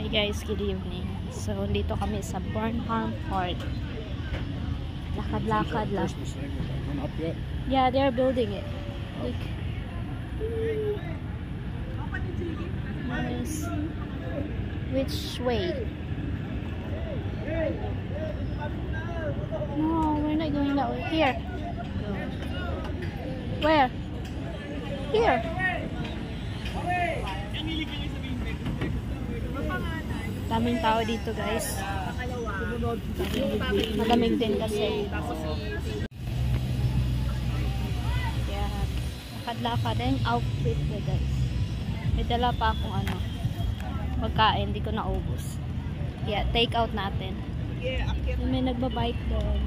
Hi guys, good evening. So, dito kami sa Burnham Park. Lakad-lakad lang. Yeah, they're building it. Look. Nice. Which way? No, we're not going that way. Here. Where? Here. Daming tao dito guys. Malamig din kasi. Yeah. Lakad-lakad din outfit ko guys. May dala pa akong pagkain, hindi ko naubos. Yeah, take out natin. May nagbabike doon.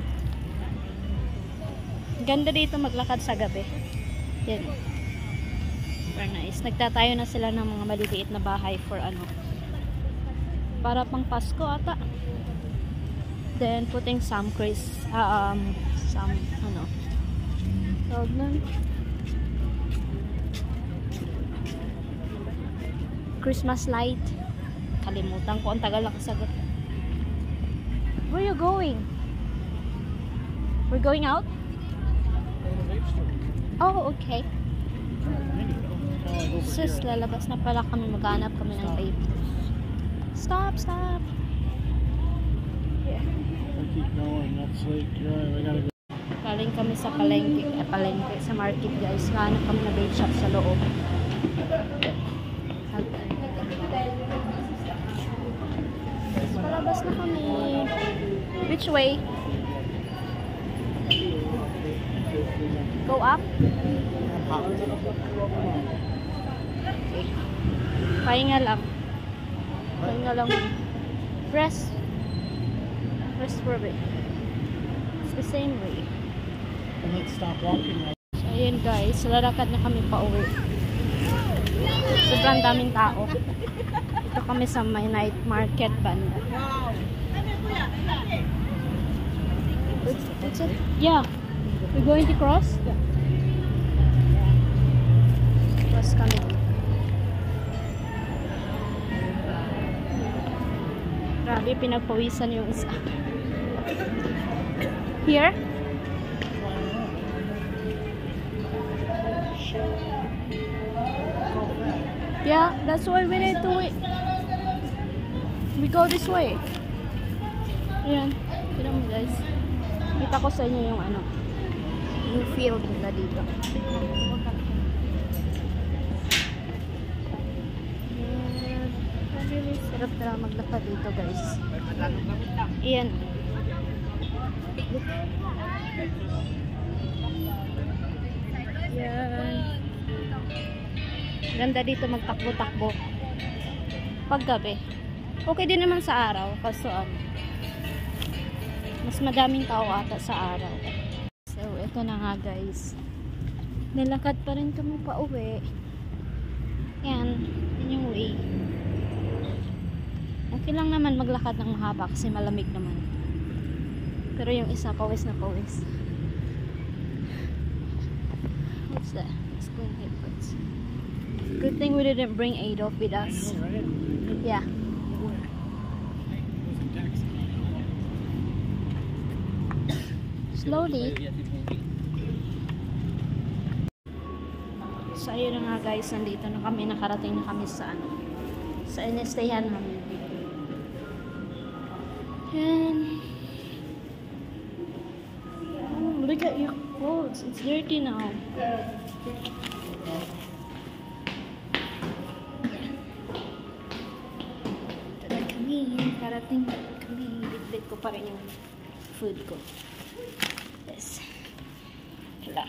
Ganda dito maglakad sa gabi. Yan. Very nice. Nagtatayo na sila ng mga maliliit na bahay for para pang Pasko ata. Then putting some tawag nun, Christmas light. Kalimutan ko, ang tagal na kasagot. Where are you going? We're going out? Oh, okay. Sis, lalabas na pala kami, maghanap kami ng vape. Stop, stop. Yeah. Keep going, that's like, we gotta go. Galing kami sa palengke, sa market guys. Hanap kami na vape shop sa loob. Palabas na kami. Which way? Go up? Okay. Pahinga lang. Pahinga lang. Press for it. It's the same way. Let's stop walking right. So, ayun guys. Lalakad na kami pa uwi. Sobrang daming tao. Ito kami sa may night market banda. What's it? Yeah. We're going to cross? Yeah. Cross kami dito. Grabe, pinagpawisan yung isa. Here? Yeah, that's why we need to wait. We go this way. Ayan. Tignan mo guys. Kita ko sa inyo yung yung field nila dito. Really sarap na maglakad dito guys. Ayan. Ayan. Ganda dito magtakbo-takbo. Paggabi. Okay din naman sa araw. Kaso mas madaming tao ata sa araw. So, ito na nga guys. Nalakad pa rin kami pa uwi. Yan. Yan yung way. Okay lang naman maglakad ng mahaba kasi malamig naman. Pero yung isa, pawis na pawis. What's that? Let's go and hit first. Good thing we didn't bring Adolf with us. Yeah. Slowly. So ayun na nga guys, nandito na kami, nakarating na kami sa sa inestayan namin. And look at your clothes, it's dirty now. Karating kami, bitbit ko pa rin yung food ko. Yes. Wala.